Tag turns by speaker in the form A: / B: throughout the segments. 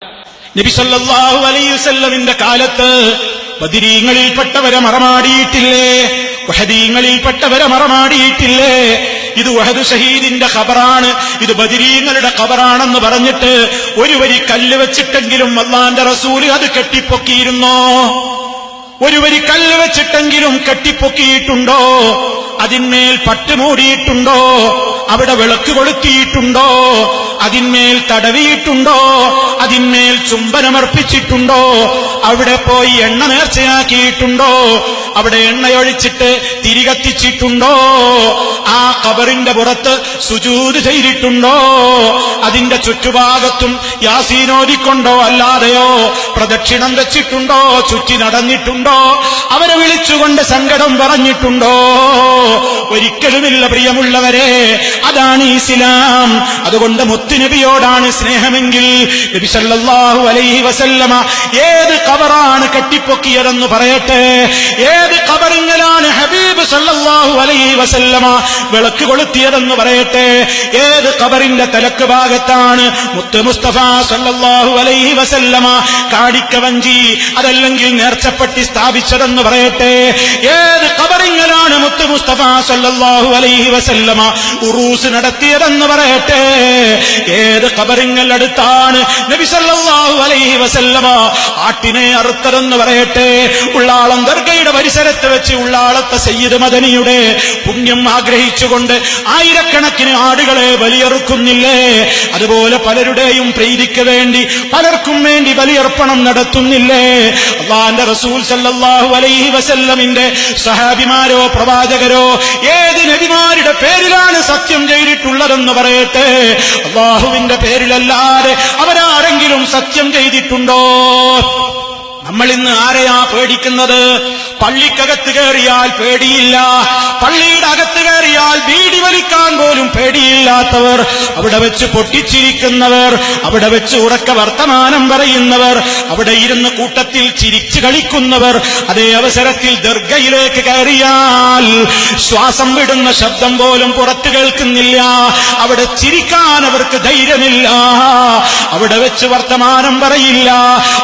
A: നബി സല്ലല്ലാഹു അലൈഹി വസല്ലമിന്റെ കാലത്ത് ബദരീങ്ങളിൽപ്പെട്ടവരെ മറമാടിയിട്ടില്ലേ? ഉഹദീങ്ങളിൽപ്പെട്ടവരെ മറമാടിയിട്ടില്ലേ? ഇത് ഉഹദ് ഷഹീദിന്റെ ഖബറാണ്, ഇത് ബദരീങ്ങളുടെ ഖബറാണെന്ന് പറഞ്ഞിട്ട് ഒരു വരി കല്ല് വെച്ചിട്ടെങ്കിലും അല്ലാഹുവിന്റെ റസൂല് അത് കെട്ടിപ്പൊക്കിയിരുന്നോ? ഒരു വരി കല്ല് വെച്ചിട്ടെങ്കിലും കെട്ടിപ്പൊക്കിയിട്ടുണ്ടോ? അതിന്മേൽ പട്ടുമൂടിയിട്ടുണ്ടോ? അവിടെ വിളക്ക് കൊളുത്തിയിട്ടുണ്ടോ? അതിന്മേൽ തടവിയിട്ടുണ്ടോ? അതിന്മേൽ ചുംബനമർപ്പിച്ചിട്ടുണ്ടോ? അവിടെ പോയി എണ്ണ നേർച്ചയാക്കിയിട്ടുണ്ടോ? അവിടെ എണ്ണയൊഴിച്ചിട്ട് തിരികത്തിച്ചിട്ടുണ്ടോ? ആ ഖബറിന്റെ പുറത്ത് സുജൂദ് ചെയ്തിട്ടുണ്ടോ? അതിന്റെ ചുറ്റുഭാഗത്തും യാസീനോദിക്കൊണ്ടോ അല്ലാതെയോ പ്രദക്ഷിണം വെച്ചിട്ടുണ്ടോ? ചുറ്റി നടന്നിട്ടുണ്ടോ? അവരെ വിളിച്ചുകൊണ്ട് സങ്കടം പറഞ്ഞിട്ടുണ്ടോ? ഒരിക്കലുമില്ല പ്രിയമുള്ളവരെ. അതാണ് ഇസ്ലാം. അതുകൊണ്ട് മുത്തുനബിയോടാണ് സ്നേഹമെങ്കിൽ നബി സല്ലല്ലാഹു അലൈഹി വസല്ലമ ഏത് ഖബറാണ് കെട്ടിപ്പൊക്കിയതെന്ന് പറയട്ടെ. ഏത് ഖബറിലാണ് ഹബീബ് സല്ലല്ലാഹു അലൈഹി വസല്ലമ വിളക്ക് കൊളുത്തിയതെന്ന് പറയട്ടെ. ഏത് ഖബറിന്റെ തലക്ക് ഭാഗത്താണ് മുത്ത് മുസ്തഫ സല്ലല്ലാഹു അലൈഹി വസല്ലമ കാടിക്കവഞ്ചി അതല്ലെങ്കിൽ നേർച്ചപ്പെട്ടി സ്ഥാപിച്ചതെന്ന് പറയട്ടെ. ഏത് ഖബറിലാണ് മുത്ത് മുസ്തഫ സല്ലല്ലാഹു അലൈഹി വസല്ലമ ഉറൂസ് നടത്തിയതെന്ന് പറയട്ടെ. ഏത് ഖബറിങ്ങൾ അടുത്താണ് നബി സല്ലല്ലാഹു അലൈഹി വസല്ലമ ആട്ടിനെ അറുത്തതെന്ന് പറയട്ടെ. ഉള്ളാളം ദർഗയുടെ പരിസരത്ത് വെച്ച് ഉള്ളാളത്തെ സയ്യിദ് മദനിയുടെ പുണ്യം ആഗ്രഹിച്ചുകൊണ്ട് ആയിരക്കണക്കിന് ആടുകളെ ബലിയറുക്കുന്നില്ലേ? അതുപോലെ പലരുടെയും പ്രീതിക്ക് വേണ്ടി പലർക്കും വേണ്ടി ബലിയർപ്പണം നടത്തുന്നില്ലേ? അല്ലാഹുവിന്റെ റസൂൽ സല്ലല്ലാഹു അലൈഹി വസല്ലമിന്റെ സഹാബിമാരോ പ്രവാചകരോ ഏത് നബിമാരുടെ പേരിലാണ് സത്യം ചെയ്തിട്ടുള്ളതെന്ന് പറയട്ടെ. അല്ലാഹുവിന്റെ പേരിലല്ലാതെ അവരാരെങ്കിലും സത്യം ചെയ്തിട്ടുണ്ടോ? നമ്മൾ ഇന്ന് ആരെയാ പേടിക്കുന്നത്? പള്ളിക്കകത്ത് കയറിയാൽ പേടിയില്ല, പള്ളിയുടെ അകത്ത് കയറിയാൽ ബീഡി വലിക്കാൻ പോലും പേടിയില്ലാത്തവർ, അവിടെ വെച്ച് പൊട്ടിച്ചിരിക്കുന്നവർ, അവിടെ വെച്ച് ഉറക്ക വർത്തമാനം പറയുന്നവർ, അവിടെ ഇരുന്ന് കൂട്ടത്തിൽ ചിരിച്ചു കളിക്കുന്നവർ, അതേ അവസരത്തിൽ ദർഗയിലേക്ക് കയറിയാൽ ശ്വാസം വിടുന്ന ശബ്ദം പോലും പുറത്തു കേൾക്കുന്നില്ല. അവിടെ ചിരിക്കാൻ അവർക്ക് ധൈര്യമില്ല, അവിടെ വെച്ച് വർത്തമാനം പറയില്ല.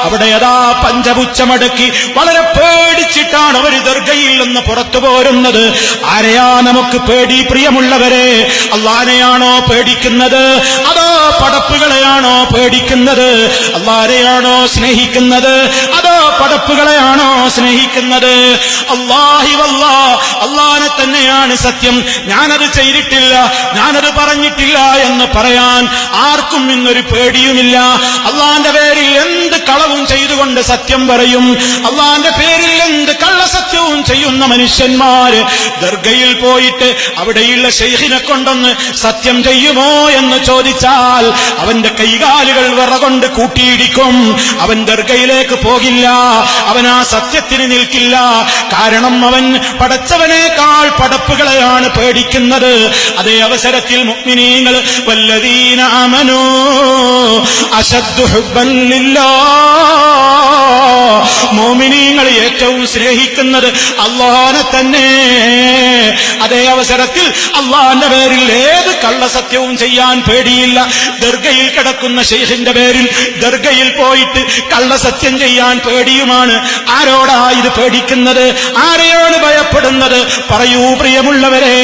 A: അവിടെ യഥാ പഞ്ചപുച്ഛമടക്കി വളരെ പേടിച്ചിട്ടാണ് അവർ ദർഗയിൽ നിന്ന് പുറത്തു പോരുന്നത്. ആരെയാ നമുക്ക് പേടി പ്രിയമുള്ളവരെ? അല്ലാഹനെയാണോ പേടിക്കുന്നത്? അതോ പടപ്പുകളെയാണോ പേടിക്കുന്നത്? അല്ലാഹനെയാണോ സ്നേഹിക്കുന്നത്? അതോ പടപ്പുകളെയാണോ സ്നേഹിക്കുന്നത്? അല്ലാഹി വല്ലാഹ്, അല്ലാഹനെ തന്നെയാണ് സത്യം. ഞാനത് ചെയ്തിട്ടില്ല, ഞാനത് പറഞ്ഞിട്ടില്ല എന്ന് പറയാൻ ആർക്കും ഇന്നൊരു പേടിയുമില്ല. അല്ലാഹന്റെ പേരിൽ എന്ത് കളവും ചെയ്തുകൊണ്ട് സത്യം പറയും. അല്ലാഹന്റെ പേരിൽ എന്ത് കള്ളസത്യവും ചെയ്യുന്ന മനുഷ്യന്മാര് ദർഗയിൽ പോയിട്ട് അവിടെയുള്ള ശൈഖിനെ കൊണ്ടൊന്ന് സത്യം ചെയ്യുമോ എന്ന് ചോദിച്ചാൽ അവന്റെ കൈകാലുകൾ വിറകൊണ്ട് കൂട്ടിയിടിക്കും. അവൻ ദർഗയിലേക്ക് പോകില്ല, അവൻ ആ സത്യത്തിന് നിൽക്കില്ല. കാരണം അവൻ പടച്ചവനേക്കാൾ പടപ്പുകളെയാണ് പേടിക്കുന്നത്. അതേ അവസരത്തിൽ മുഅ്മിനീങ്ങൾ വല്ലദീന ആമനൂ അശദ്ദു ഹുബ്ബൻ ലില്ലാഹ്, മുഅ്മിനീങ്ങൾ ഏറ്റവും സ്നേഹിക്കുന്നത് അല്ലാഹനെ തന്നെ. അതേ അവസരത്തിൽ അല്ലാഹന്റെ പേരിൽ ഏത് കള്ളസത്യവും ചെയ്യാൻ പേടിയില്ല. ദർഗയിൽ കിടക്കുന്ന ശൈഖിന്റെ പേരിൽ ദർഗയിൽ പോയിട്ട് കള്ളസത്യം ചെയ്യാൻ പേടിയുമാണ്. ആരോടാ ഇത് പേടിക്കുന്നത്? ആരെയാണ് ഭയപ്പെടുന്നത്? പറയൂ പ്രിയമുള്ളവരെ.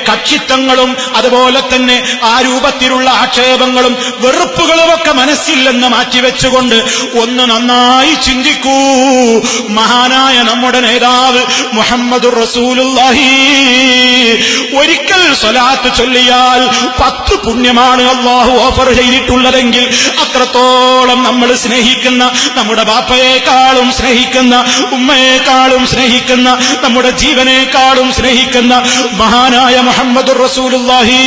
A: കക്ഷിത്വങ്ങളും അതുപോലെ തന്നെ ആ രൂപത്തിലുള്ള ആക്ഷേപങ്ങളും വെറുപ്പുകളുമൊക്കെ മനസ്സില്ലെന്ന് മാറ്റിവെച്ചുകൊണ്ട് ഒന്ന് നന്നായി ചിന്തിക്കൂ. മഹാനായ നമ്മുടെ നേതാവ് മുഹമ്മദുർ റസൂലുള്ളാഹി ഒരിക്കൽ സ്വലാത്ത് ചൊല്ലിയാൽ 10 പുണ്യമാണ് അല്ലാഹു ഓഫർ ചെയ്തിട്ടുള്ളതെങ്കിൽ അത്രത്തോളം നമ്മൾ സ്നേഹിക്കുന്ന, നമ്മുടെ ബാപ്പയെക്കാളും സ്നേഹിക്കുന്ന, ഉമ്മയെക്കാളും സ്നേഹിക്കുന്ന, നമ്മുടെ ജീവനേക്കാളും സ്നേഹിക്കുന്ന മഹാനായ മുഹമ്മദുർ റസൂലുള്ളാഹി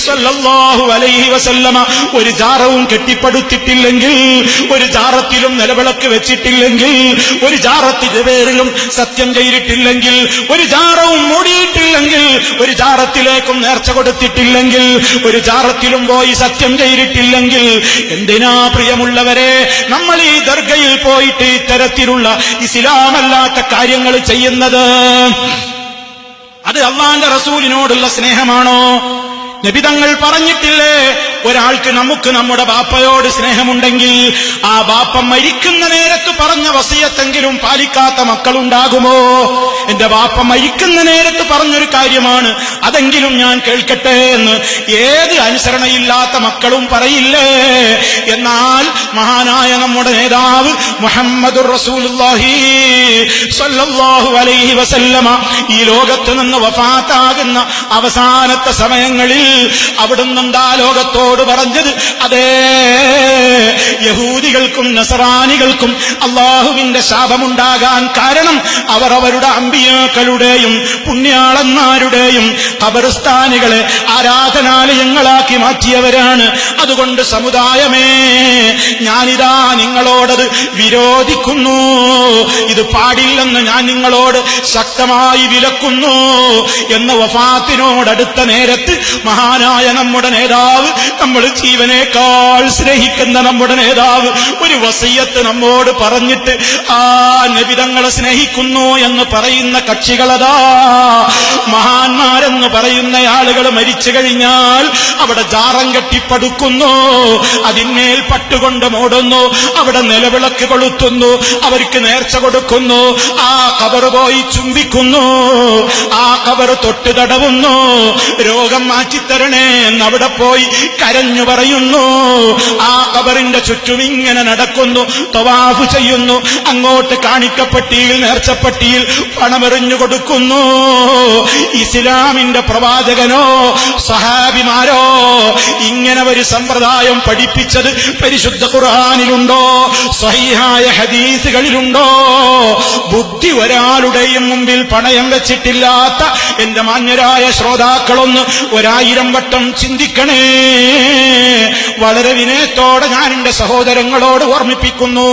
A: സ്വല്ലല്ലാഹു അലൈഹി വസല്ലമ ഒരു ജാറവും കെട്ടിപ്പടുത്തിട്ടില്ലെങ്കിൽ, ഒരു ജാറത്തിലും നിലവിളക്ക് വെച്ചിട്ടില്ലെങ്കിൽ, ഒരു ജാറത്തിന്റെ പേരിലും സത്യം ചെയ്തിട്ടില്ലെങ്കിൽ, ഒരു ജാറവും മൂടിയിട്ടില്ലെങ്കിൽ, ഒരു ജാറത്തിലേക്കും നേർച്ച കൊടുത്തിട്ടില്ലെങ്കിൽ, ഒരു ജാറത്തിലും പോയി സത്യം ചെയ്തിട്ടില്ലെങ്കിൽ, എന്തിനാ പ്രിയമുള്ളവരെ നമ്മൾ ഈ ദർഗയിൽ പോയിട്ട് ഇത്തരത്തിലുള്ള ഇസ്ലാമല്ലാത്ത കാര്യങ്ങൾ ചെയ്യുന്നത്? അത് അല്ലാഹുവിന്റെ റസൂലിനോടുള്ള സ്നേഹമാണോ? നബി തങ്ങൾ പറഞ്ഞിട്ടില്ലേ, ഒരാൾക്ക് നമുക്ക് നമ്മുടെ ബാപ്പയോട് സ്നേഹമുണ്ടെങ്കിൽ ആ ബാപ്പ മരിക്കുന്ന നേരത്ത് പറഞ്ഞ വസിയത്തെങ്കിലും പാലിക്കാത്ത മക്കളുണ്ടാകുമോ? എന്റെ ബാപ്പ മരിക്കുന്ന നേരത്ത് പറഞ്ഞൊരു കാര്യമാണ്, അതെങ്കിലും ഞാൻ കേൾക്കട്ടെ എന്ന് ഏത് അനുസരണയില്ലാത്ത മക്കളും പറയില്ലേ? എന്നാൽ മഹാനായ നമ്മുടെ നേതാവ് മുഹമ്മദുർ റസൂലുള്ളാഹി സ്വല്ലല്ലാഹു അലൈഹി വസല്ലമ ഈ ലോകത്ത് നിന്ന് വഫാത്താകുന്ന അവസാനത്തെ സമയങ്ങളിൽ അവിടുന്ന് എന്താ ലോകത്തോട് പറഞ്ഞത്? അതേ, യഹൂദികൾക്കും നസറാനികൾക്കും അള്ളാഹുവിന്റെ ശാപമുണ്ടാകാൻ കാരണം അവർ അവരുടെ അമ്പിയാക്കളുടെയും പുണ്യാളന്മാരുടെയും ഖബർസ്ഥാനുകളെ ആരാധനാലയങ്ങളാക്കി മാറ്റിയവരാണ്. അതുകൊണ്ട് സമുദായമേ, ഞാനിതാ നിങ്ങളോടത് വിരോധിക്കുന്നു. ഇത് പാടില്ലെന്ന് ഞാൻ നിങ്ങളോട് ശക്തമായി വിലക്കുന്നു എന്ന് വഫാത്തിനോടടുത്ത നേരത്ത് മഹാനായ നമ്മുടെ നേതാവ്, നമ്മൾ ജീവനേക്കാൾ സ്നേഹിക്കുന്ന നമ്മുടെ നേതാവ് ഒരു വസിയത്ത് നമ്മോട് പറഞ്ഞിട്ട് ആ നബിതങ്ങളെ സ്നേഹിക്കുന്നു എന്ന് പറയുന്ന കക്ഷികളതാ, മഹാന്മാരെന്ന് പറയുന്ന ആളുകൾ മരിച്ചു കഴിഞ്ഞാൽ അവിടെ ജാറം കെട്ടിപ്പടുക്കുന്നു, അതിന്മേൽ പട്ടുകൊണ്ട് മൂടുന്നു, അവിടെ നിലവിളക്ക് കൊളുത്തുന്നു, അവർക്ക് നേർച്ച കൊടുക്കുന്നു, ആ ഖബർ പോയി ചുംബിക്കുന്നു, ആ ഖബർ തൊട്ട് തടവുന്നു, രോഗം മാറ്റിത്തരണേ എന്നവിടെ പോയി കരഞ്ഞു പറയുന്നു, ആ ഖബറിന്റെ ചുറ്റും ഇങ്ങനെ നടക്കുന്നു, തവാഫ് ചെയ്യുന്നു, അങ്ങോട്ട് കാണിക്കപ്പെട്ടിയിൽ നേർച്ചപ്പെട്ടിയിൽ പണമെറിഞ്ഞു കൊടുക്കുന്നു. ഇസ്ലാമിന്റെ പ്രവാചകനോ സഹാബിമാരോ ഇങ്ങനെ ഒരു സമ്പ്രദായം പഠിപ്പിച്ചത് പരിശുദ്ധ ഖുർആനിലുണ്ടോ? സ്വഹീഹായ ഹദീസുകളിലുണ്ടോ? ബുദ്ധി ഒരാളുടെയും മുമ്പിൽ പണയം വെച്ചിട്ടില്ലാത്ത എന്റെ മാന്യരായ ശ്രോതാക്കളൊന്ന് 1000 വട്ടം ചിന്തിക്കണേ. വളരെ വിനയത്തോടെ ഞാൻ എന്റെ സഹോദരങ്ങളോട് ഓർമ്മിപ്പിക്കുന്നു.